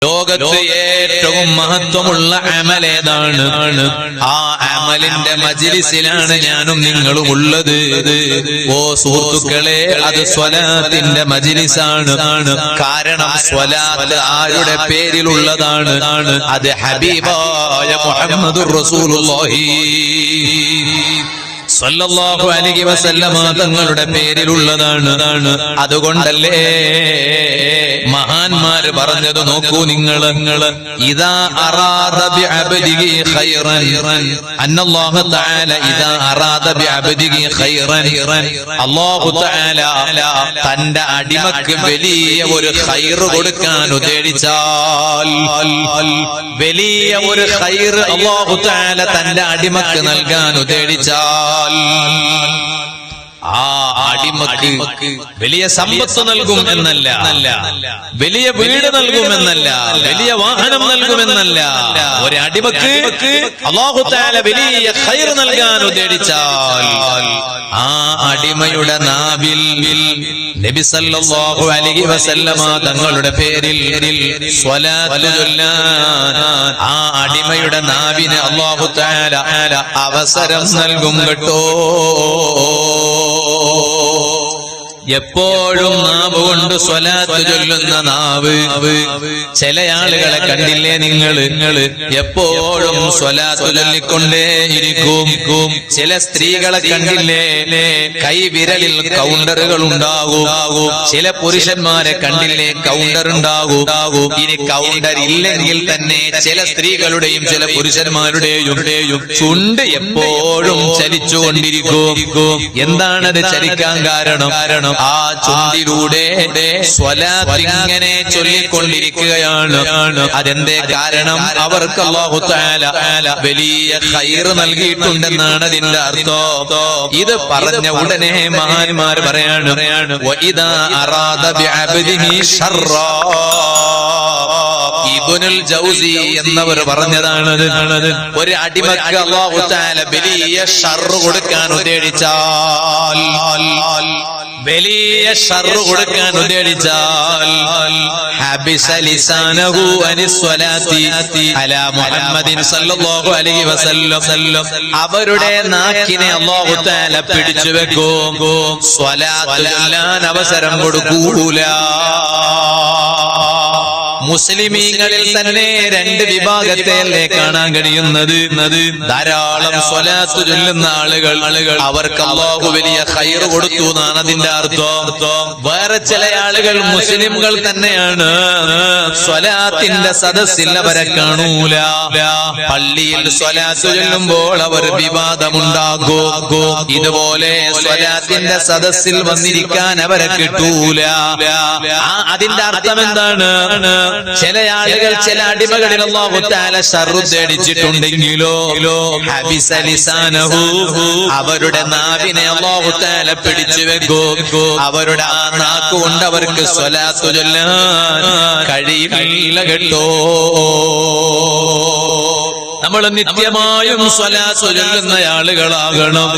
ലോകത്ത് ഏറ്റവും മഹത്വമുള്ള അമലേതാണ്? ആ അമലിന്റെ മജ്ലിസിലാണ് ഞാനും നിങ്ങളും ഉള്ളത്. ഓ സുഹൃത്തുക്കളെ, അത് സ്വലാത്തിന്റെ മജ്ലിസാണ്. കാരണം സ്വലാത്ത് ആരുടെ പേരിലുള്ളതാണ്? അത് ഹബീബായ മുഹമ്മദുർ റസൂലുള്ളാഹി സല്ലല്ലാഹു അലൈഹി വസല്ലമ തങ്ങളുടെ പേരിലുള്ളതാണ്. അതുകൊണ്ടല്ലേ മഹാന്മാര് പറഞ്ഞത് നോക്കൂ നിങ്ങൾ, ഇദാ അറാദ ബിഅബ്ദിഹി ഖൈറൻ അന്നല്ലാഹു തആല ഇദാ അറാദ ബിഅബ്ദിഹി ഖൈറൻ, അല്ലാഹു തആല തന്റെ അടിമക്ക് വലിയ ഒരു ഖൈർ കൊടുക്കാൻ ഉദ്ദേശിച്ചാൽ, വലിയ ഒരു ഖൈർ അല്ലാഹു തആല തന്റെ അടിമക്ക് നൽകാൻ ഉദ്ദേശിച്ചാൽ ആ അടിമക്ക് വലിയ സമ്പത്ത് നൽകും എന്നല്ല, വലിയ വീട് നൽകുമെന്നല്ല, വലിയ വാഹനം നൽകുമെന്നല്ല. ഒരു അടിമക്ക് അല്ലാഹു തആല വലിയ ഖൈർ നൽകാൻ ഉദ്ദേശിച്ചാൽ ആ അടിമയുടെ നാവിൽ നബി സല്ലല്ലാഹു അലൈഹി വസല്ലമ തങ്ങളുടെ പേരിൽ സ്വലാത്ത് ചൊല്ലാൻ ആ അടിമയുടെ നാവിന് അല്ലാഹു തആല അവസരം നൽകും കേട്ടോ. എപ്പോഴും നാവ് കൊണ്ട് സ്വലാത്ത് ചൊല്ലുന്ന നാവ്. ചില ആളുകളെ കണ്ടില്ലേ നിങ്ങൾ, എപ്പോഴും സ്വലാത്ത് ചൊല്ലിക്കൊണ്ടേയിരിക്കും. ചില സ്ത്രീകളെ കണ്ടില്ലേ, കൈവിരലിൽ കൗണ്ടറുകൾ ഉണ്ടാകും. ചില പുരുഷന്മാരെ കണ്ടില്ലേ, കൗണ്ടർ ഉണ്ടാകും. ഇനി കൗണ്ടർ ഇല്ലെങ്കിൽ തന്നെ ചില സ്ത്രീകളുടെയും ചില പുരുഷന്മാരുടെയും ചുണ്ട് എപ്പോഴും ചലിച്ചുകൊണ്ടിരിക്കും. എന്താണത് ചലിക്കാൻ കാരണം? ആ ചുണ്ടിലൂടെ സ്വലാത്ത് ഇങ്ങനെ ചൊല്ലിക്കൊണ്ടിരിക്കുകയാണ്. അതെന്തേ കാരണം? അവർക്ക് അല്ലാഹു തആല വലിയ ഖൈർ നൽകിയിട്ടുണ്ടെന്നാണ് അതിന്റെ അർത്ഥം. ഇത് പറഞ്ഞ ഉടനെ മഹാന്മാർ പറയാണ്, വഇദാ അറാദ ബിഅബ്ദിഹി ശർറാ, ഇബ്നുൽ ജൗസി എന്നവർ പറഞ്ഞതാണത്. ഒരു അടിമക്ക് അല്ലാഹു തആല വലിയ ശർറ് കൊടുക്കാൻ ഉദ്ദേശിച്ചാൽ, വലിയ ശർറ് കൊടുക്കാൻ ഉദ്ദേശിച്ചാൽ ഹബിസ ലിസാനഹു അനിസ്വലാത്തി അലാ മുഹമ്മദിൻ സല്ലല്ലാഹു അലൈഹി വസല്ലം, അവരുടെ നാക്കിനെ അല്ലാഹു തആല പിടിച്ചു വെക്കും, സ്വലാത്ത് ചൊല്ലാൻ അവസരം കൊടുക്കൂല. മുസ്ലിമീങ്ങളിൽ തന്നെ രണ്ട് വിഭാഗത്തെ കാണാൻ കഴിയുന്നത്. ധാരാളം സ്വലാത്ത് ചൊല്ലുന്ന ആളുകൾ, അവർക്ക് അല്ലാഹു വലിയ ഖൈർ കൊടുത്തു എന്നാണ് അതിന്റെ അർത്ഥം. വേറെ ചില ആളുകൾ മുസ്ലിംകൾ തന്നെയാണ്, സ്വലാത്തിന്റെ സദസ്സിൽ അവരെ കാണൂല. പള്ളിയിൽ സ്വലാത്ത് ചൊല്ലുമ്പോൾ അവർ വിവാദമുണ്ടാകും. ഇതുപോലെ സ്വലാത്തിന്റെ സദസ്സിൽ വന്നിരിക്കാൻ അവരെ കിട്ടൂല. അതിന്റെ അർത്ഥം എന്താണ്? ചില ആളുകൾ, ചില അടിമകളിൽ അല്ലാഹു തആല ശർറ് തേടിച്ചിട്ടുണ്ടെങ്കിലോ ഹബിസ ലിസാനഹു, അവരുടെ നാവിനെ അല്ലാഹു തആല പിടിച്ചു വെക്കും. അവരുടെ ആ നാക്കുകൊണ്ട് അവർക്ക് സ്വലാത്ത് ചൊല്ലാൻ കഴിയില്ല കേട്ടോ. നമ്മൾ നിത്യമായും സ്വലാത്ത് ചൊല്ലുന്ന ആളുകളാകണം.